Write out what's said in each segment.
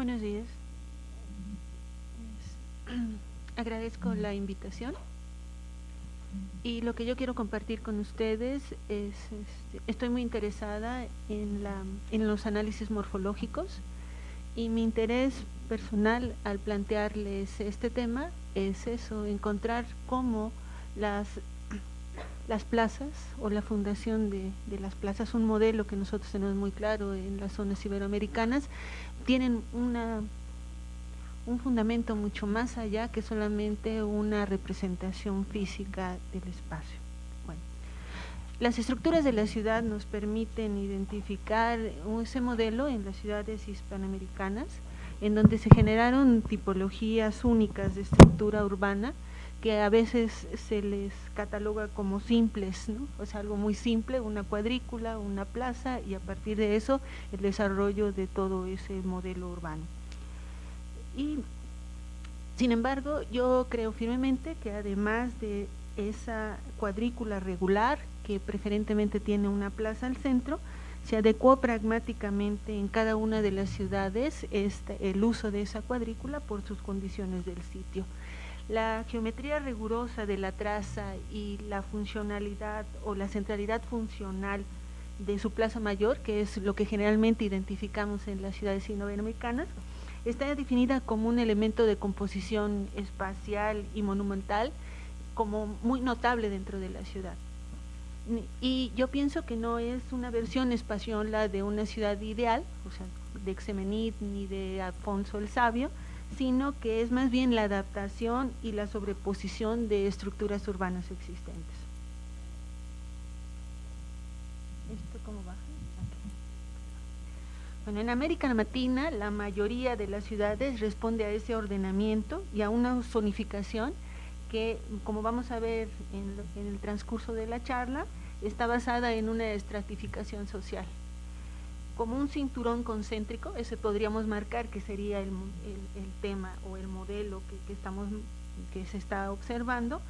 Buenos días. Agradezco la invitación y lo que yo quiero compartir con ustedes es, estoy muy interesada en los análisis morfológicos y mi interés personal al plantearles este tema es eso, encontrar cómo las plazas o la fundación de las plazas, un modelo que nosotros tenemos muy claro en las zonas iberoamericanas, tienen un fundamento mucho más allá que solamente una representación física del espacio. Bueno, las estructuras de la ciudad nos permiten identificar ese modelo en las ciudades hispanoamericanas, en donde se generaron tipologías únicas de estructura urbana que a veces se les cataloga como simples, ¿no? O sea, algo muy simple, una cuadrícula, una plaza, y a partir de eso el desarrollo de todo ese modelo urbano. Y sin embargo, yo creo firmemente que además de esa cuadrícula regular, que preferentemente tiene una plaza al centro, se adecuó pragmáticamente en cada una de las ciudades el uso de esa cuadrícula por sus condiciones del sitio. La geometría rigurosa de la traza y la funcionalidad o la centralidad funcional de su plaza mayor, que es lo que generalmente identificamos en las ciudades iberoamericanas, está definida como un elemento de composición espacial y monumental como muy notable dentro de la ciudad. Y yo pienso que no es una versión espaciosa de una ciudad ideal, o sea, de Xemenit ni de Alfonso el Sabio, sino que es más bien la adaptación y la sobreposición de estructuras urbanas existentes. ¿Esto cómo baja? Okay. Bueno, en América Latina la mayoría de las ciudades responde a ese ordenamiento y a una zonificación que, como vamos a ver en el transcurso de la charla, está basada en una estratificación social. Como un cinturón concéntrico, ese podríamos marcar que sería el tema o el modelo que se está observando,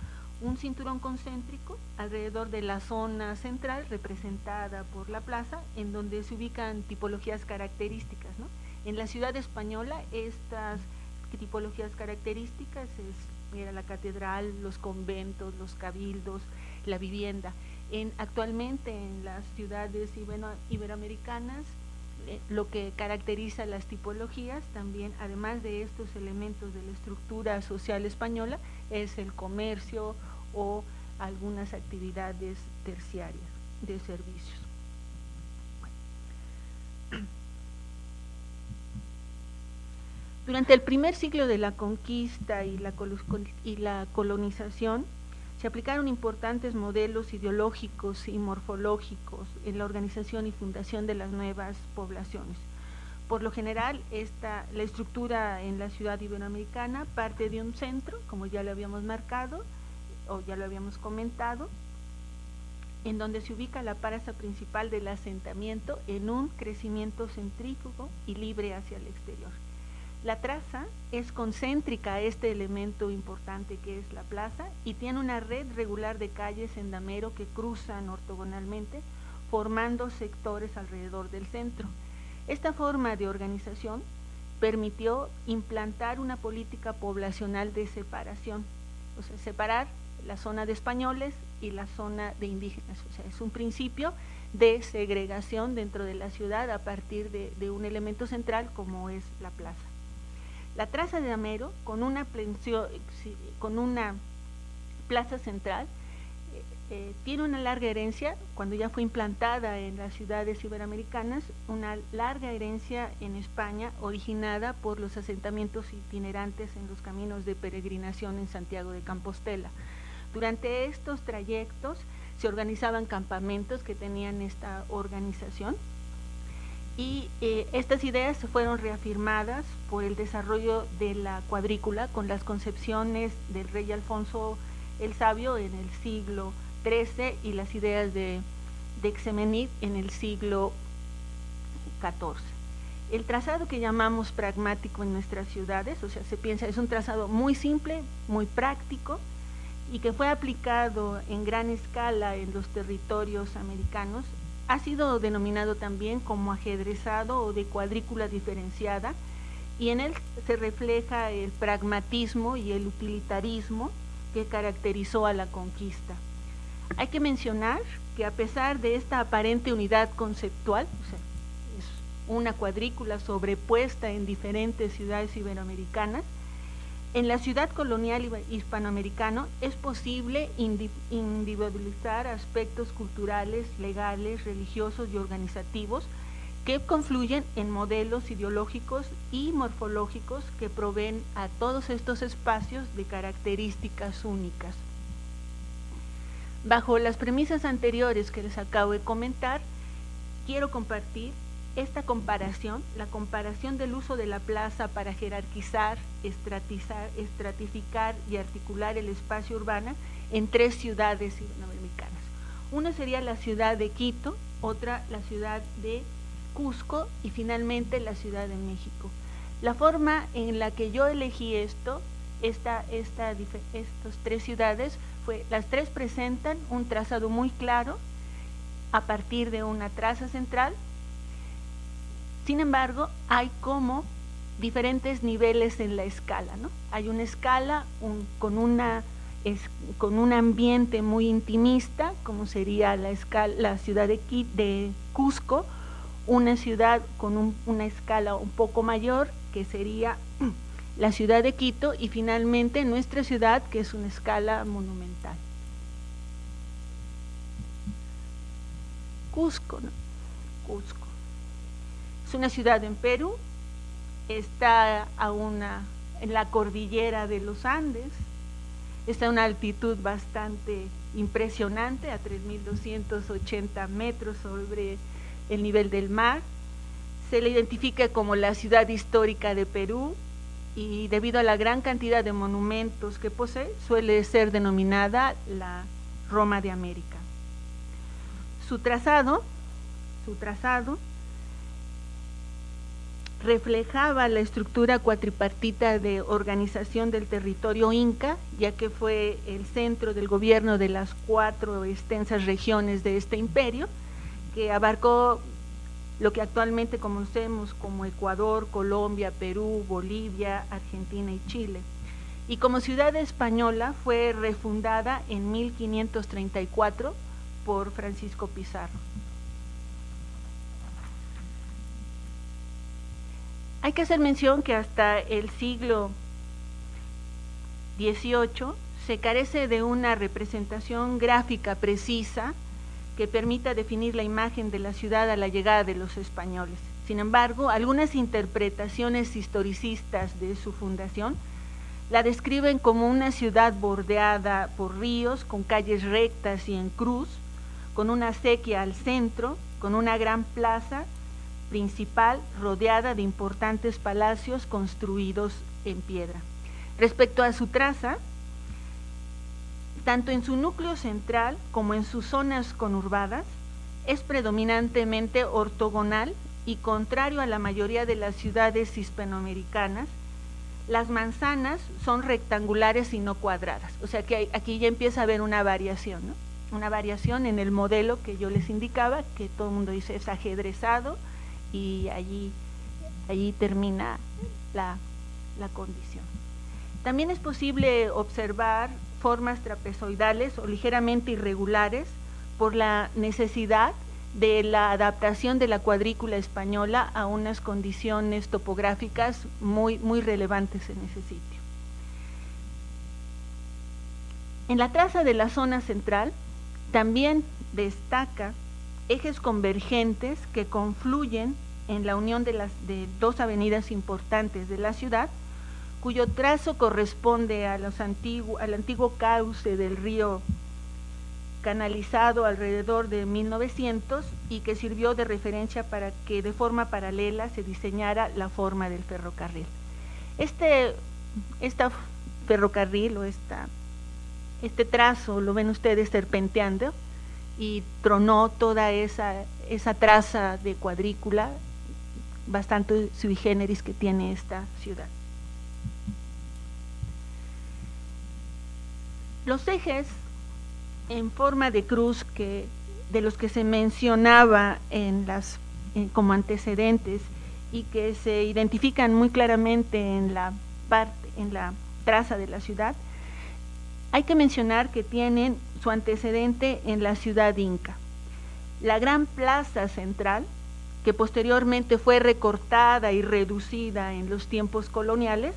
un cinturón concéntrico alrededor de la zona central representada por la plaza, en donde se ubican tipologías características, ¿no? En la ciudad española estas tipologías características era la catedral, los conventos, los cabildos, la vivienda. Actualmente en las ciudades iberoamericanas, lo que caracteriza las tipologías también, además de estos elementos de la estructura social española, es el comercio o algunas actividades terciarias de servicios. Bueno. Durante el primer siglo de la conquista y la colonización, se aplicaron importantes modelos ideológicos y morfológicos en la organización y fundación de las nuevas poblaciones. Por lo general, la estructura en la ciudad iberoamericana parte de un centro, como ya lo habíamos marcado o ya lo habíamos comentado, en donde se ubica la plaza principal del asentamiento en un crecimiento centrífugo y libre hacia el exterior. La traza es concéntrica a este elemento importante que es la plaza y tiene una red regular de calles en damero que cruzan ortogonalmente, formando sectores alrededor del centro. Esta forma de organización permitió implantar una política poblacional de separación, o sea, separar la zona de españoles y la zona de indígenas. O sea, es un principio de segregación dentro de la ciudad a partir de un elemento central como es la plaza. La traza de damero, con una plaza central, tiene una larga herencia, cuando ya fue implantada en las ciudades iberoamericanas, una larga herencia en España originada por los asentamientos itinerantes en los caminos de peregrinación en Santiago de Compostela. Durante estos trayectos se organizaban campamentos que tenían esta organización, y estas ideas fueron reafirmadas por el desarrollo de la cuadrícula con las concepciones del rey Alfonso el Sabio en el siglo XIII y las ideas de Xemenit en el siglo XIV. El trazado que llamamos pragmático en nuestras ciudades, o sea, se piensa, es un trazado muy simple, muy práctico y que fue aplicado en gran escala en los territorios americanos. Ha sido denominado también como ajedrezado o de cuadrícula diferenciada y en él se refleja el pragmatismo y el utilitarismo que caracterizó a la conquista. Hay que mencionar que a pesar de esta aparente unidad conceptual, o sea, es una cuadrícula sobrepuesta en diferentes ciudades iberoamericanas, en la ciudad colonial hispanoamericana es posible individualizar aspectos culturales, legales, religiosos y organizativos que confluyen en modelos ideológicos y morfológicos que proveen a todos estos espacios de características únicas. Bajo las premisas anteriores que les acabo de comentar, quiero compartir esta comparación, la comparación del uso de la plaza para jerarquizar, estratificar y articular el espacio urbano en 3 ciudades iberoamericanas. Una sería la ciudad de Quito, otra la ciudad de Cusco y finalmente la Ciudad de México. La forma en la que yo elegí estas 3 ciudades fue, las 3 presentan un trazado muy claro a partir de una traza central. Sin embargo, hay como diferentes niveles en la escala, ¿no? Hay una escala con un ambiente muy intimista, como sería la ciudad de Cusco, una ciudad con una escala un poco mayor, que sería la ciudad de Quito, y finalmente nuestra ciudad, que es una escala monumental. Cusco, ¿no? Cusco. Es una ciudad en Perú, está en la cordillera de los Andes, está a una altitud bastante impresionante, a 3.280 metros sobre el nivel del mar. Se le identifica como la ciudad histórica de Perú y debido a la gran cantidad de monumentos que posee, suele ser denominada la Roma de América. Su trazado reflejaba la estructura cuatripartita de organización del territorio inca, ya que fue el centro del gobierno de las 4 extensas regiones de este imperio, que abarcó lo que actualmente conocemos como Ecuador, Colombia, Perú, Bolivia, Argentina y Chile. Y como ciudad española fue refundada en 1534 por Francisco Pizarro. Hay que hacer mención que hasta el siglo XVIII se carece de una representación gráfica precisa que permita definir la imagen de la ciudad a la llegada de los españoles. Sin embargo, algunas interpretaciones historicistas de su fundación la describen como una ciudad bordeada por ríos, con calles rectas y en cruz, con una acequia al centro, con una gran plaza principal rodeada de importantes palacios construidos en piedra. Respecto a su traza, tanto en su núcleo central como en sus zonas conurbadas, es predominantemente ortogonal y contrario a la mayoría de las ciudades hispanoamericanas, las manzanas son rectangulares y no cuadradas. O sea que aquí ya empieza a haber una variación, ¿no? Una variación en el modelo que yo les indicaba, que todo el mundo dice es ajedrezado, y allí termina la condición. También es posible observar formas trapezoidales o ligeramente irregulares por la necesidad de la adaptación de la cuadrícula española a unas condiciones topográficas muy relevantes en ese sitio. En la traza de la zona central también destaca ejes convergentes que confluyen en la unión de 2 avenidas importantes de la ciudad, cuyo trazo corresponde al antiguo cauce del río canalizado alrededor de 1900 y que sirvió de referencia para que de forma paralela se diseñara la forma del ferrocarril. Esta ferrocarril o este trazo lo ven ustedes serpenteando y tronó toda esa traza de cuadrícula bastante sui generis que tiene esta ciudad. Los ejes en forma de cruz de los que se mencionaba como antecedentes y que se identifican muy claramente en la traza de la ciudad, hay que mencionar que tienen su antecedente en la ciudad inca. La gran plaza central, que posteriormente fue recortada y reducida en los tiempos coloniales,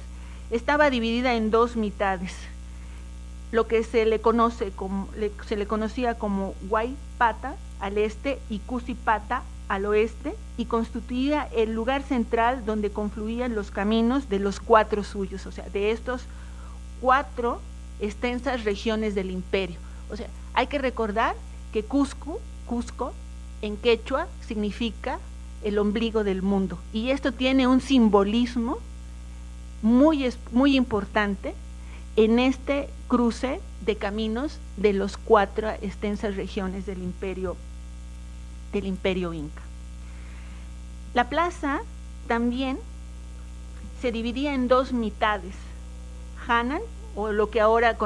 estaba dividida en dos mitades, lo que se le conocía como Huaypata al este y Cusipata al oeste, y constituía el lugar central donde confluían los caminos de los cuatro suyos, o sea, de estos cuatro extensas regiones del imperio. O sea, hay que recordar que Cusco en quechua significa el ombligo del mundo, y esto tiene un simbolismo muy importante en este cruce de caminos de las cuatro extensas regiones del imperio inca. La plaza también se dividía en dos mitades, Hanan, o lo que ahora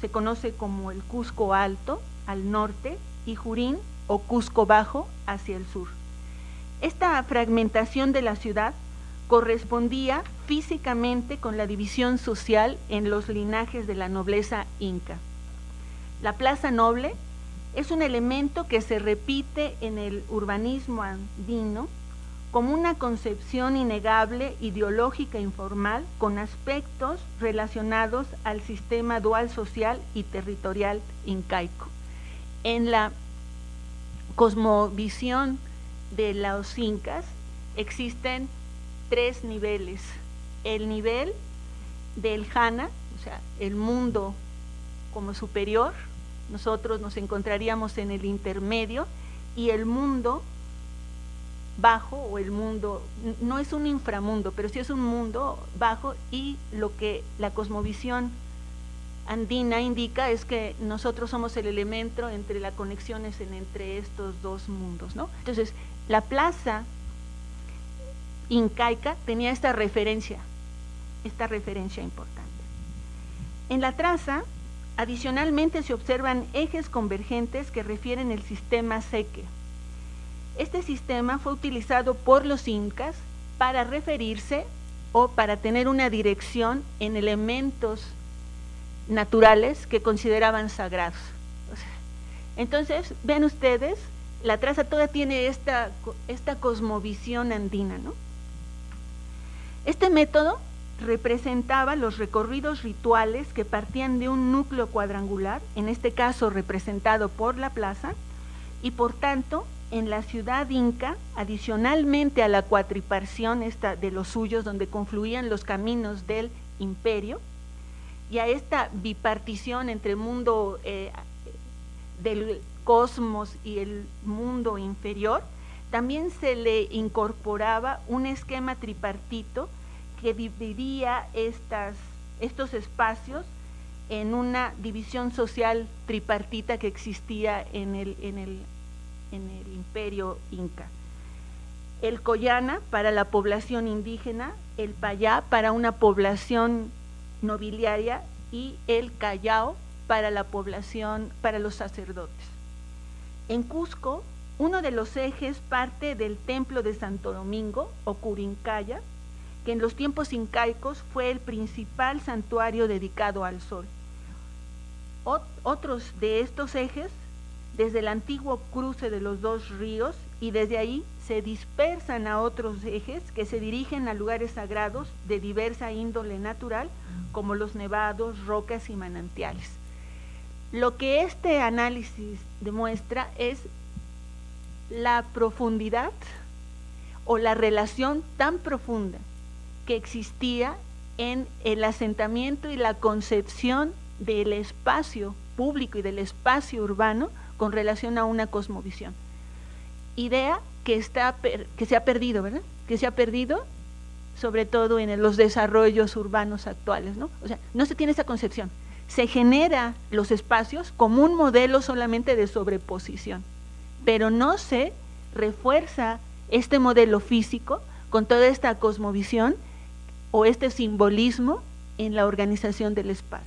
se conoce como el Cusco Alto, al norte, y Jurín, o Cusco Bajo, hacia el sur. Esta fragmentación de la ciudad correspondía físicamente con la división social en los linajes de la nobleza inca. La plaza noble es un elemento que se repite en el urbanismo andino como una concepción innegable, ideológica e informal, con aspectos relacionados al sistema dual social y territorial incaico. En la cosmovisión de los incas existen tres niveles: el nivel del jana, o sea, el mundo como superior, nosotros nos encontraríamos en el intermedio, y el mundo bajo, o el mundo, no es un inframundo, pero sí es un mundo bajo, y lo que la cosmovisión andina indica es que nosotros somos el elemento entre las conexiones entre estos dos mundos, ¿no? Entonces, la plaza incaica tenía esta referencia importante. En la traza, adicionalmente, se observan ejes convergentes que refieren el sistema seque. Este sistema fue utilizado por los incas para referirse o para tener una dirección en elementos naturales que consideraban sagrados. Entonces, vean ustedes, la traza toda tiene esta cosmovisión andina, ¿no? Este método representaba los recorridos rituales que partían de un núcleo cuadrangular, en este caso representado por la plaza, y por tanto, en la ciudad inca, adicionalmente a la cuatripartición de los suyos, donde confluían los caminos del imperio, y a esta bipartición entre mundo del cosmos y el mundo inferior, también se le incorporaba un esquema tripartito que dividía estos espacios en una división social tripartita que existía en el imperio inca. El Collana para la población indígena, el Payá para una población nobiliaria, y el Callao para la población, para los sacerdotes. En Cusco, uno de los ejes parte del templo de Santo Domingo, o Curincaya, que en los tiempos incaicos fue el principal santuario dedicado al sol. Otros de estos ejes, desde el antiguo cruce de los dos ríos, y desde ahí se dispersan a otros ejes que se dirigen a lugares sagrados de diversa índole natural, como los nevados, rocas y manantiales. Lo que este análisis demuestra es la profundidad o la relación tan profunda que existía en el asentamiento y la concepción del espacio público y del espacio urbano con relación a una cosmovisión. Idea que se ha perdido, ¿verdad? Que se ha perdido sobre todo en los desarrollos urbanos actuales, ¿no? O sea, no se tiene esa concepción. Se genera los espacios como un modelo solamente de sobreposición, pero no se refuerza este modelo físico con toda esta cosmovisión o este simbolismo en la organización del espacio.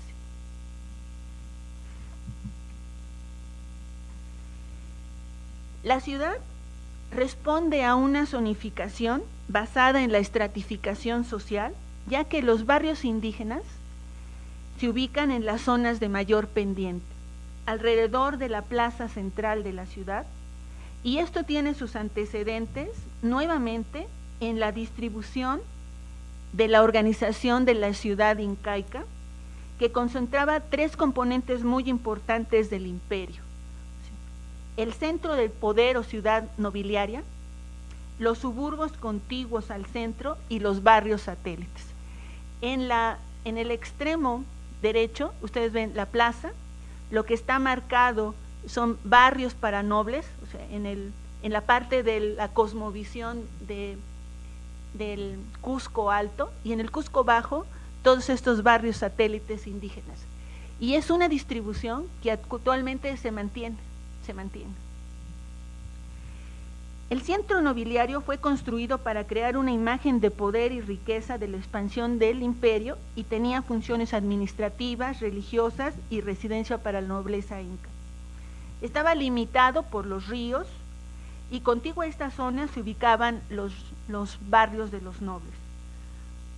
La ciudad responde a una zonificación basada en la estratificación social, ya que los barrios indígenas se ubican en las zonas de mayor pendiente, alrededor de la plaza central de la ciudad, y esto tiene sus antecedentes nuevamente en la distribución de la organización de la ciudad incaica, que concentraba tres componentes muy importantes del imperio: el centro del poder o ciudad nobiliaria, los suburbios contiguos al centro y los barrios satélites. En el extremo derecho, ustedes ven la plaza, lo que está marcado son barrios para nobles, o sea, en la parte de la cosmovisión del Cusco Alto, y en el Cusco Bajo, todos estos barrios satélites indígenas. Y es una distribución que actualmente se mantiene. El centro nobiliario fue construido para crear una imagen de poder y riqueza de la expansión del imperio, y tenía funciones administrativas, religiosas y residencia para la nobleza inca. Estaba limitado por los ríos, y contiguo a esta zona se ubicaban los barrios de los nobles.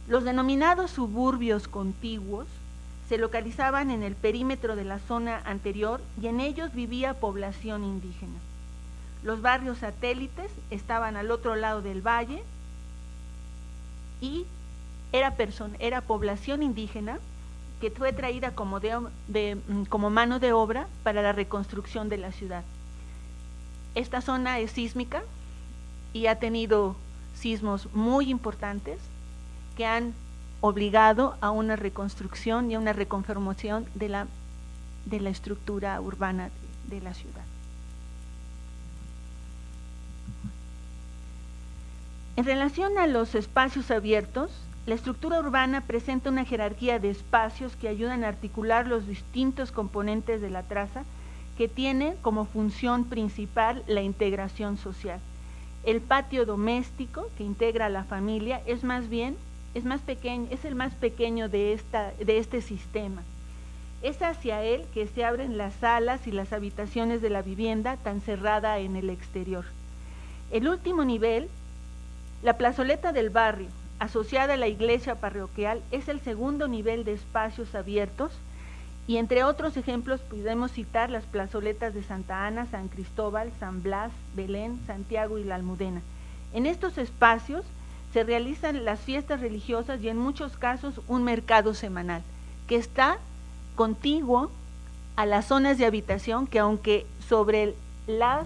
Los denominados suburbios contiguos se localizaban en el perímetro de la zona anterior, y en ellos vivía población indígena. Los barrios satélites estaban al otro lado del valle, y era población indígena que fue traída como mano de obra para la reconstrucción de la ciudad. Esta zona es sísmica y ha tenido sismos muy importantes que han obligado a una reconstrucción y a una reconformación de la estructura urbana de la ciudad. En relación a los espacios abiertos, la estructura urbana presenta una jerarquía de espacios que ayudan a articular los distintos componentes de la traza, que tiene como función principal la integración social. El patio doméstico, que integra a la familia, es el más pequeño de este sistema. Es hacia él que se abren las salas y las habitaciones de la vivienda, tan cerrada en el exterior. El último nivel, la plazoleta del barrio, asociada a la iglesia parroquial, es el segundo nivel de espacios abiertos, y entre otros ejemplos podemos citar las plazoletas de Santa Ana, San Cristóbal, San Blas, Belén, Santiago y la Almudena. En estos espacios se realizan las fiestas religiosas y en muchos casos un mercado semanal, que está contiguo a las zonas de habitación, que aunque sobre las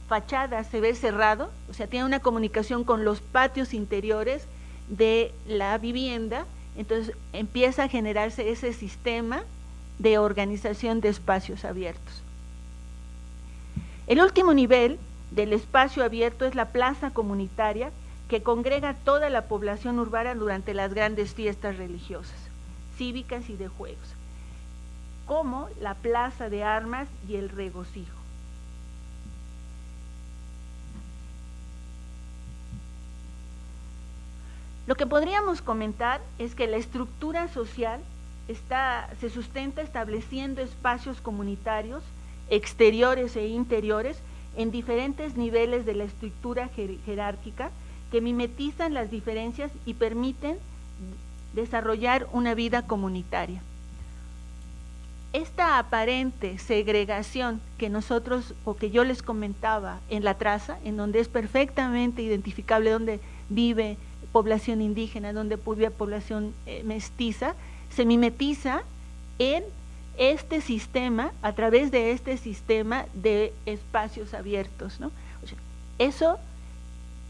fachadas se ve cerrado, o sea, tiene una comunicación con los patios interiores de la vivienda, entonces empieza a generarse ese sistema de organización de espacios abiertos. El último nivel del espacio abierto es la plaza comunitaria, que congrega a toda la población urbana durante las grandes fiestas religiosas, cívicas y de juegos, como la plaza de armas y el regocijo. Lo que podríamos comentar es que la estructura social se sustenta estableciendo espacios comunitarios, exteriores e interiores, en diferentes niveles de la estructura jerárquica, que mimetizan las diferencias y permiten desarrollar una vida comunitaria. Esta aparente segregación que yo les comentaba en la traza, en donde es perfectamente identificable donde vive población indígena, donde vive población mestiza, se mimetiza en este sistema, a través de este sistema de espacios abiertos, ¿no? O sea, eso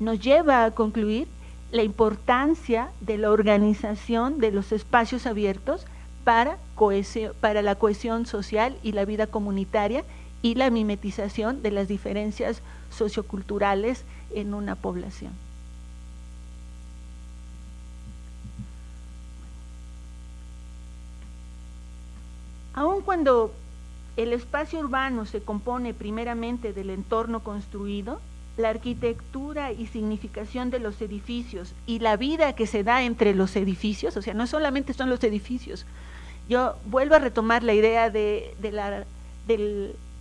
nos lleva a concluir la importancia de la organización de los espacios abiertos para la cohesión social y la vida comunitaria, y la mimetización de las diferencias socioculturales en una población. Aun cuando el espacio urbano se compone primeramente del entorno construido, la arquitectura y significación de los edificios y la vida que se da entre los edificios, o sea, no solamente son los edificios. Yo vuelvo a retomar la idea de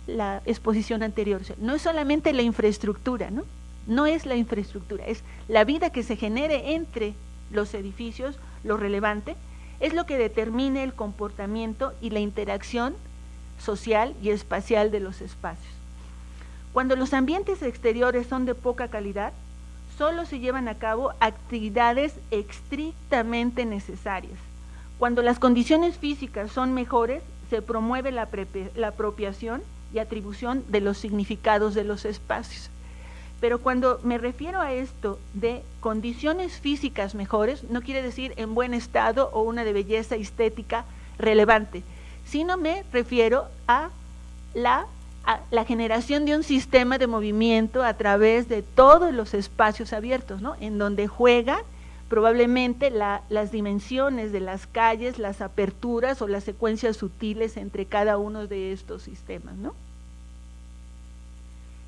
la exposición anterior, o sea, no es solamente la infraestructura, ¿no? no es la infraestructura, es la vida que se genere entre los edificios, lo relevante, es lo que determina el comportamiento y la interacción social y espacial de los espacios. Cuando los ambientes exteriores son de poca calidad, solo se llevan a cabo actividades estrictamente necesarias. Cuando las condiciones físicas son mejores, se promueve la apropiación y atribución de los significados de los espacios. Pero cuando me refiero a esto de condiciones físicas mejores, no quiere decir en buen estado o una de belleza estética relevante, sino me refiero a la generación de un sistema de movimiento a través de todos los espacios abiertos, ¿no? En donde juega probablemente las dimensiones de las calles, las aperturas o las secuencias sutiles entre cada uno de estos sistemas, ¿no?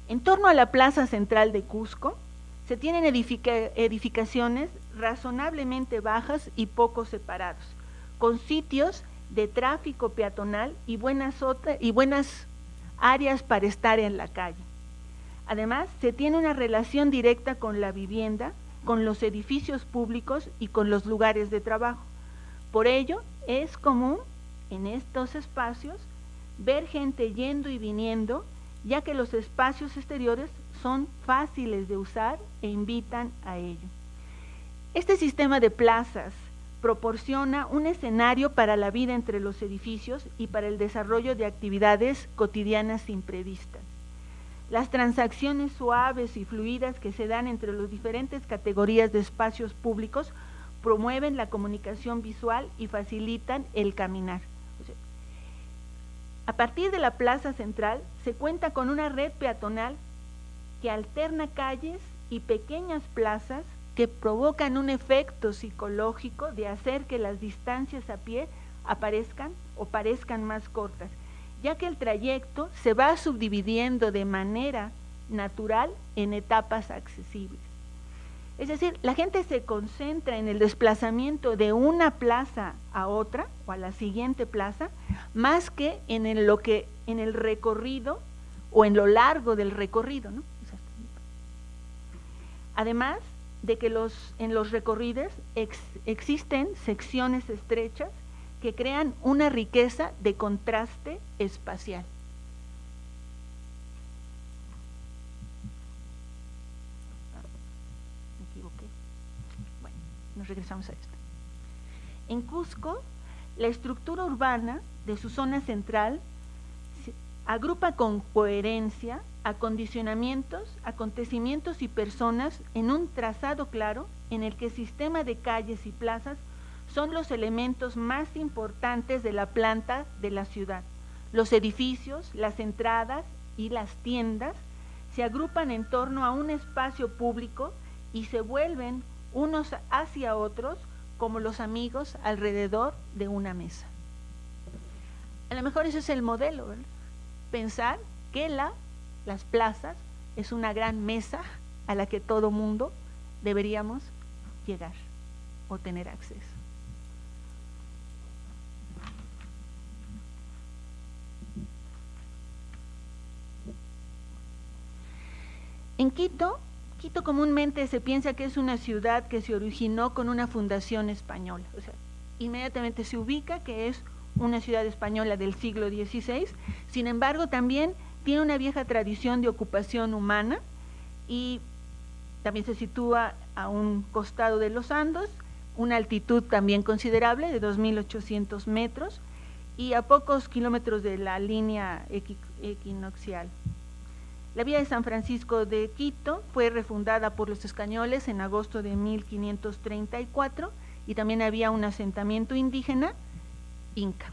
En torno a la plaza central de Cusco se tienen edificaciones razonablemente bajas y poco separados, con sitios de tráfico peatonal y buenas áreas para estar en la calle. Además, se tiene una relación directa con la vivienda, con los edificios públicos y con los lugares de trabajo. Por ello, es común en estos espacios ver gente yendo y viniendo, ya que los espacios exteriores son fáciles de usar e invitan a ello. Este sistema de plazas proporciona un escenario para la vida entre los edificios y para el desarrollo de actividades cotidianas imprevistas. Las transacciones suaves y fluidas que se dan entre las diferentes categorías de espacios públicos promueven la comunicación visual y facilitan el caminar. A partir de la plaza central se cuenta con una red peatonal que alterna calles y pequeñas plazas que provocan un efecto psicológico de hacer que las distancias a pie aparezcan o parezcan más cortas, ya que el trayecto se va subdividiendo de manera natural en etapas accesibles. Es decir, la gente se concentra en el desplazamiento de una plaza a otra o a la siguiente plaza, más que en el recorrido o en lo largo del recorrido, ¿no? Además de que en los recorridos existen secciones estrechas que crean una riqueza de contraste espacial. Nos regresamos a esto. En Cusco, la estructura urbana de su zona central agrupa con coherencia acondicionamientos, acontecimientos y personas en un trazado claro en el que el sistema de calles y plazas son los elementos más importantes de la planta de la ciudad. Los edificios, las entradas y las tiendas se agrupan en torno a un espacio público y se vuelven unos hacia otros como los amigos alrededor de una mesa. A lo mejor ese es el modelo, ¿verdad? Pensar que las plazas es una gran mesa a la que todo mundo deberíamos llegar o tener acceso. En Quito comúnmente se piensa que es una ciudad que se originó con una fundación española, o sea, inmediatamente se ubica que es una ciudad española del siglo XVI, sin embargo también tiene una vieja tradición de ocupación humana y también se sitúa a un costado de los Andes, una altitud también considerable de 2.800 metros y a pocos kilómetros de la línea equinoccial. La villa de San Francisco de Quito fue refundada por los españoles en agosto de 1534 y también había un asentamiento indígena inca.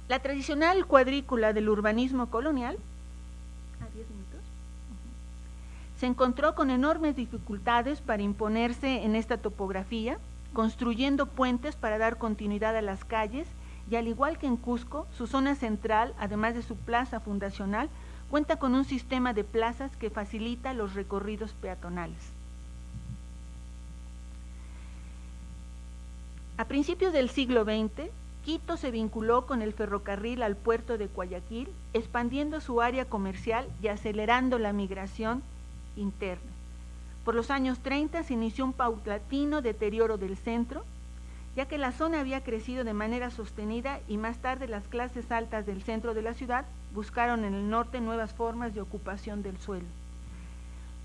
La tradicional cuadrícula del urbanismo colonial se encontró con enormes dificultades para imponerse en esta topografía, construyendo puentes para dar continuidad a las calles. Y al igual que en Cusco, su zona central, además de su plaza fundacional, cuenta con un sistema de plazas que facilita los recorridos peatonales. A principios del siglo XX, Quito se vinculó con el ferrocarril al puerto de Guayaquil, expandiendo su área comercial y acelerando la migración interna. Por los años 30 se inició un paulatino deterioro del centro, ya que la zona había crecido de manera sostenida y más tarde las clases altas del centro de la ciudad buscaron en el norte nuevas formas de ocupación del suelo.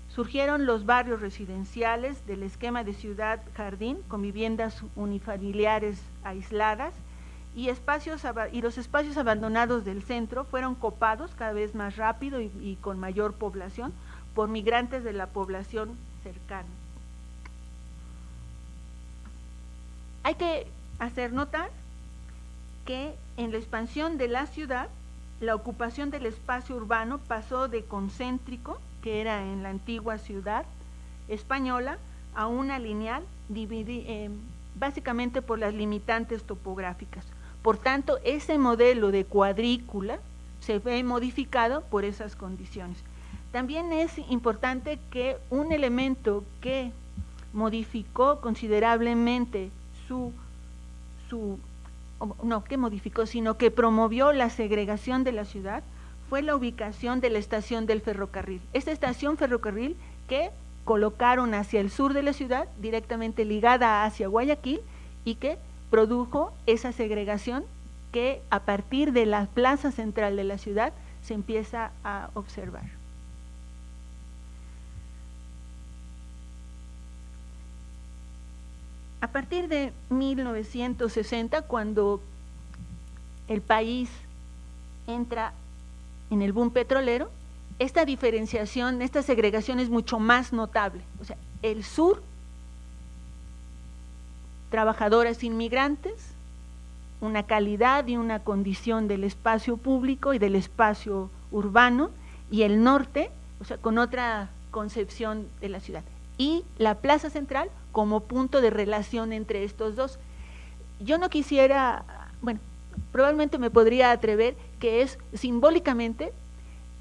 Surgieron los barrios residenciales del esquema de ciudad-jardín con viviendas unifamiliares aisladas y los espacios abandonados del centro fueron copados cada vez más rápido y con mayor población por migrantes de la población cercana. Hay que hacer notar que en la expansión de la ciudad, la ocupación del espacio urbano pasó de concéntrico, que era en la antigua ciudad española, a una lineal, básicamente por las limitantes topográficas. Por tanto, ese modelo de cuadrícula se ve modificado por esas condiciones. También es importante que un elemento que modificó considerablemente sino que promovió la segregación de la ciudad, fue la ubicación de la estación del ferrocarril. Esta estación ferrocarril que colocaron hacia el sur de la ciudad, directamente ligada hacia Guayaquil, y que produjo esa segregación que a partir de la plaza central de la ciudad se empieza a observar. A partir de 1960, cuando el país entra en el boom petrolero, esta diferenciación, esta segregación es mucho más notable. O sea, el sur, trabajadoras inmigrantes, una calidad y una condición del espacio público y del espacio urbano, y el norte, o sea, con otra concepción de la ciudad. Y la plaza central como punto de relación entre estos dos. Yo no quisiera, bueno, probablemente me podría atrever que es simbólicamente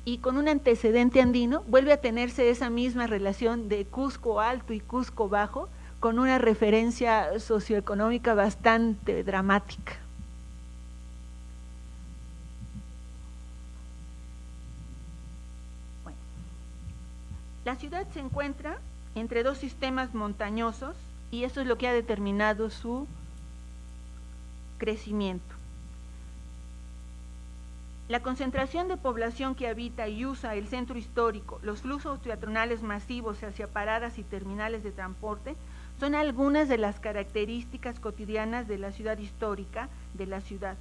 y con un antecedente andino, vuelve a tenerse esa misma relación de Cusco Alto y Cusco Bajo, con una referencia socioeconómica bastante dramática. Bueno, la ciudad se encuentra entre dos sistemas montañosos y eso es lo que ha determinado su crecimiento. La concentración de población que habita y usa el centro histórico, los flujos peatonales masivos hacia paradas y terminales de transporte, son algunas de las características cotidianas de la ciudad histórica de la ciudad.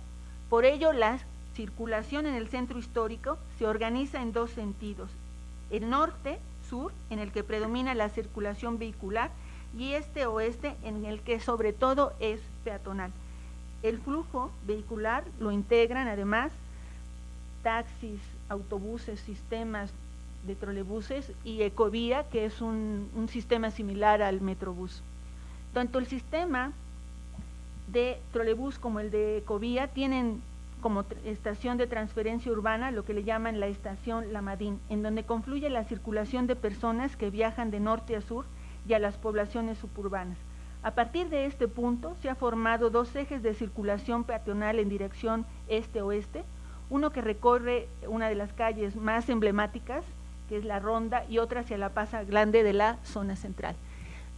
Por ello, la circulación en el centro histórico se organiza en dos sentidos: el norte-sur, en el que predomina la circulación vehicular, y este-oeste, en el que sobre todo es peatonal. El flujo vehicular lo integran además taxis, autobuses, sistemas de trolebuses y ecovía, que es un sistema similar al metrobús. Tanto el sistema de trolebús como el de ecovía tienen como estación de transferencia urbana lo que le llaman la estación Lamadín, en donde confluye la circulación de personas que viajan de norte a sur y a las poblaciones suburbanas. A partir de este punto se han formado dos ejes de circulación peatonal en dirección este-oeste, uno que recorre una de las calles más emblemáticas, que es la Ronda, y otra hacia la Plaza Grande de la zona central.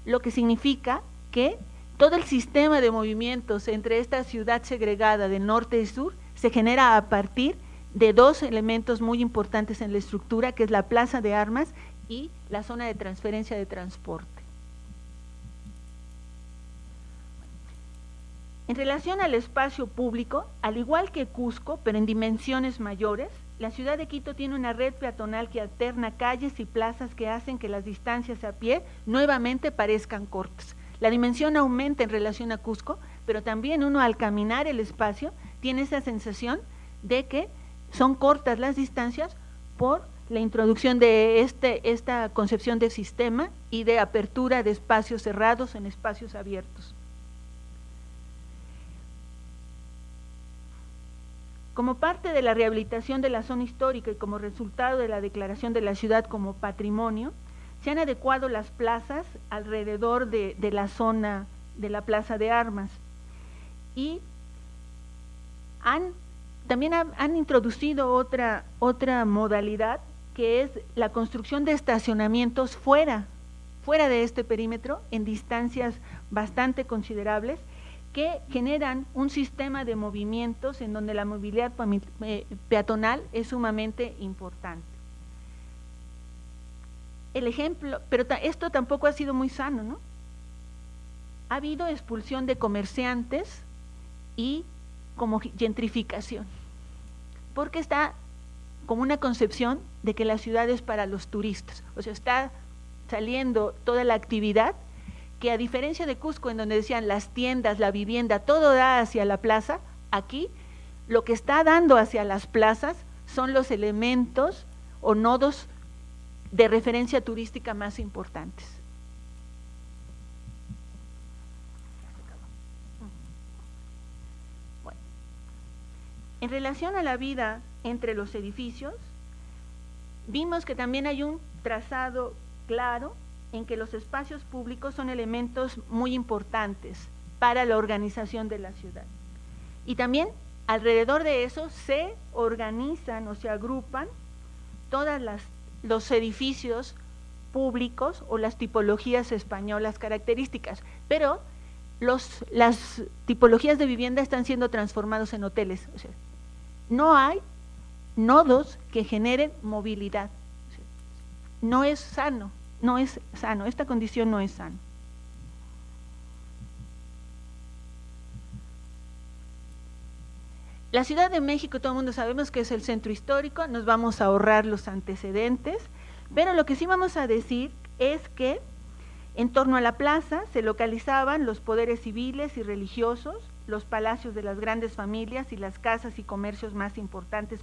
Lo que significa que todo el sistema de movimientos entre esta ciudad segregada de norte y sur se genera a partir de dos elementos muy importantes en la estructura, que es la plaza de armas y la zona de transferencia de transporte. En relación al espacio público, al igual que Cusco, pero en dimensiones mayores, la ciudad de Quito tiene una red peatonal que alterna calles y plazas que hacen que las distancias a pie nuevamente parezcan cortas. La dimensión aumenta en relación a Cusco, pero también uno al caminar el espacio tiene esa sensación de que son cortas las distancias por la introducción de esta concepción de sistema y de apertura de espacios cerrados en espacios abiertos. Como parte de la rehabilitación de la zona histórica y como resultado de la declaración de la ciudad como patrimonio, se han adecuado las plazas alrededor de la zona de la Plaza de Armas y también han introducido otra modalidad, que es la construcción de estacionamientos fuera de este perímetro, en distancias bastante considerables, que generan un sistema de movimientos en donde la movilidad peatonal es sumamente importante. El ejemplo, pero esto tampoco ha sido muy sano, ¿no? Ha habido expulsión de comerciantes y como gentrificación, porque está como una concepción de que la ciudad es para los turistas, o sea, está saliendo toda la actividad, que a diferencia de Cusco, en donde decían las tiendas, la vivienda, todo da hacia la plaza, aquí lo que está dando hacia las plazas son los elementos o nodos de referencia turística más importantes. Bueno, en relación a la vida entre los edificios, vimos que también hay un trazado claro en que los espacios públicos son elementos muy importantes para la organización de la ciudad. Y también alrededor de eso se organizan o se agrupan todas los edificios públicos o las tipologías españolas características, pero las tipologías de vivienda están siendo transformados en hoteles. O sea, no hay nodos que generen movilidad. O sea, no es sano, esta condición no es sana. La Ciudad de México, todo el mundo sabemos que es el centro histórico, nos vamos a ahorrar los antecedentes, pero lo que sí vamos a decir es que en torno a la plaza se localizaban los poderes civiles y religiosos, los palacios de las grandes familias y las casas y comercios más importantes,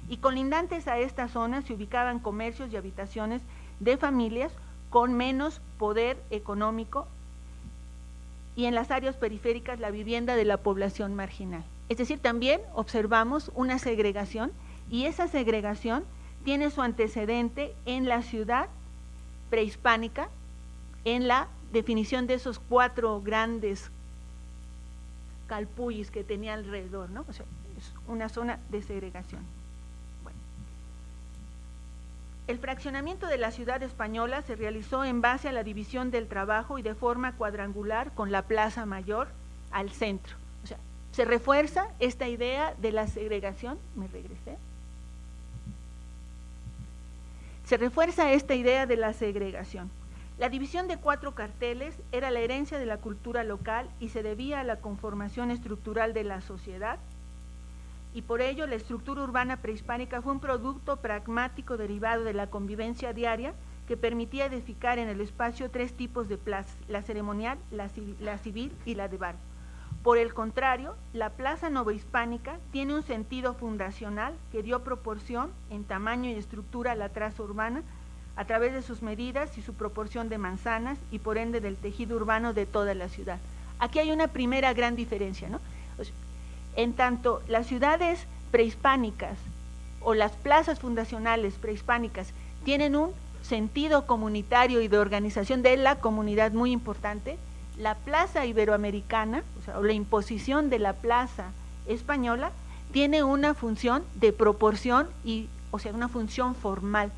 y colindantes a esta zona se ubicaban comercios y habitaciones de familias con menos poder económico, y en las áreas periféricas la vivienda de la población marginal. Es decir, también observamos una segregación, y esa segregación tiene su antecedente en la ciudad prehispánica, en la definición de esos 4 grandes calpullis que tenía alrededor, ¿no? O sea, es una zona de segregación. Bueno. El fraccionamiento de la ciudad española se realizó en base a la división del trabajo y de forma cuadrangular, con la Plaza Mayor al centro. O sea, se refuerza esta idea de la segregación. Se refuerza esta idea de la segregación. La división de 4 carteles era la herencia de la cultura local y se debía a la conformación estructural de la sociedad, y por ello la estructura urbana prehispánica fue un producto pragmático derivado de la convivencia diaria que permitía edificar en el espacio 3 tipos de plazas: la ceremonial, la civil y la de barrio. Por el contrario, la plaza novohispánica tiene un sentido fundacional que dio proporción en tamaño y estructura a la traza urbana a través de sus medidas y su proporción de manzanas, y por ende del tejido urbano de toda la ciudad. Aquí hay una primera gran diferencia, ¿no? O sea, en tanto las ciudades prehispánicas o las plazas fundacionales prehispánicas tienen un sentido comunitario y de organización de la comunidad muy importante, la plaza iberoamericana, o sea, o la imposición de la plaza española, tiene una función de proporción y, o sea, una función formal.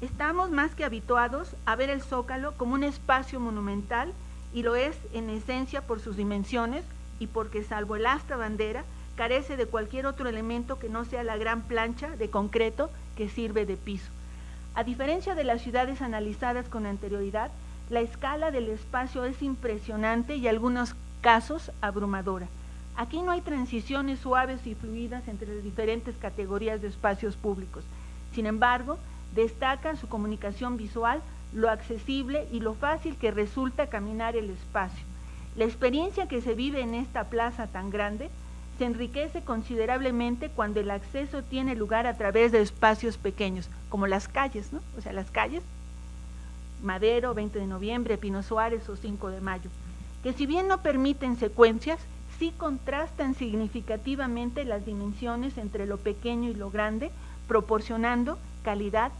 Estamos más que habituados a ver el Zócalo como un espacio monumental, y lo es en esencia por sus dimensiones y porque, salvo el asta bandera, carece de cualquier otro elemento que no sea la gran plancha de concreto que sirve de piso. A diferencia de las ciudades analizadas con anterioridad, la escala del espacio es impresionante y en algunos casos abrumadora. Aquí no hay transiciones suaves y fluidas entre las diferentes categorías de espacios públicos. Sin embargo, destaca su comunicación visual, lo accesible y lo fácil que resulta caminar el espacio. La experiencia que se vive en esta plaza tan grande se enriquece considerablemente cuando el acceso tiene lugar a través de espacios pequeños, como las calles, ¿no? O sea, las calles, Madero, 20 de noviembre, Pino Suárez o 5 de mayo, que si bien no permiten secuencias, sí contrastan significativamente las dimensiones entre lo pequeño y lo grande, proporcionando calidad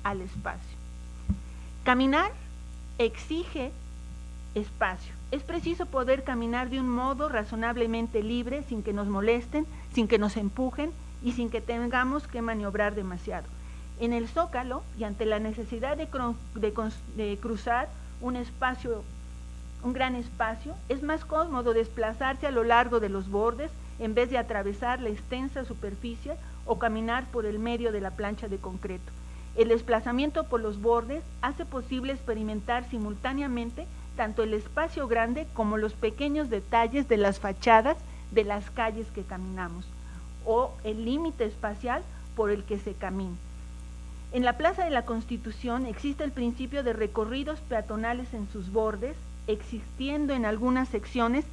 al espacio. Caminar exige espacio. Es preciso poder caminar de un modo razonablemente libre, sin que nos molesten, sin que nos empujen y sin que tengamos que maniobrar demasiado. En el Zócalo, y ante la necesidad de cruzar un gran espacio, es más cómodo desplazarse a lo largo de los bordes en vez de atravesar la extensa superficie o caminar por el medio de la plancha de concreto. El desplazamiento por los bordes hace posible experimentar simultáneamente tanto el espacio grande como los pequeños detalles de las fachadas de las calles que caminamos, o el límite espacial por el que se camina. En la Plaza de la Constitución existe el principio de recorridos peatonales en sus bordes, existiendo en algunas secciones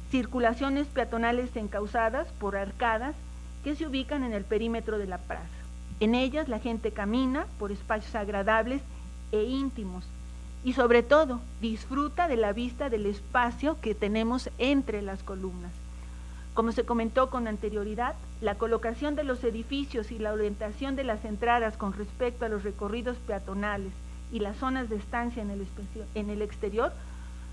circulaciones peatonales encauzadas por arcadas que se ubican en el perímetro de la plaza. En ellas la gente camina por espacios agradables e íntimos y sobre todo disfruta de la vista del espacio que tenemos entre las columnas. Como se comentó con anterioridad, la colocación de los edificios y la orientación de las entradas con respecto a los recorridos peatonales y las zonas de estancia en el exterior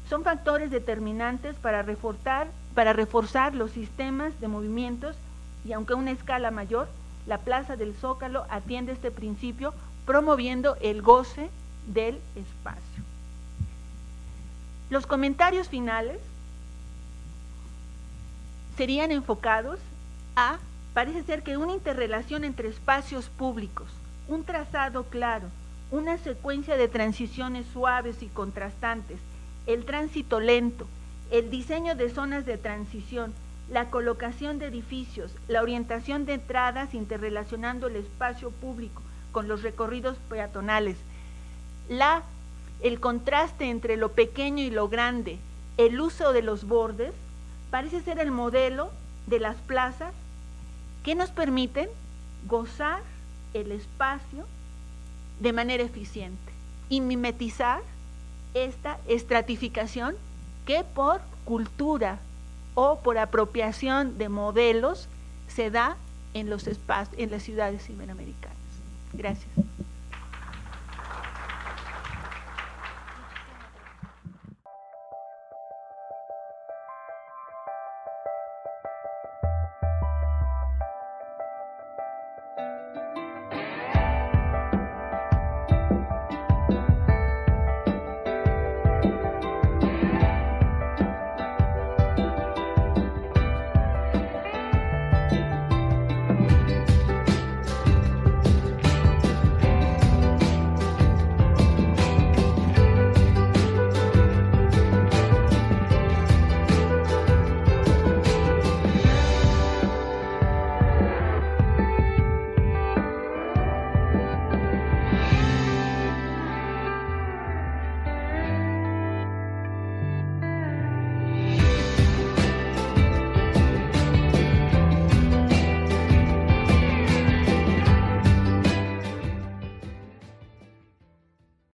son factores determinantes para reforzar los sistemas de movimientos y, aunque a una escala mayor, la Plaza del Zócalo atiende este principio promoviendo el goce del espacio. Los comentarios finales serían enfocados a, parece ser que una interrelación entre espacios públicos, un trazado claro, una secuencia de transiciones suaves y contrastantes, el tránsito lento, el diseño de zonas de transición, la colocación de edificios, la orientación de entradas interrelacionando el espacio público con los recorridos peatonales, el contraste entre lo pequeño y lo grande, el uso de los bordes, parece ser el modelo de las plazas que nos permiten gozar el espacio de manera eficiente y mimetizar esta estratificación que por cultura o por apropiación de modelos se da en los espacios, en las ciudades iberoamericanas. Gracias.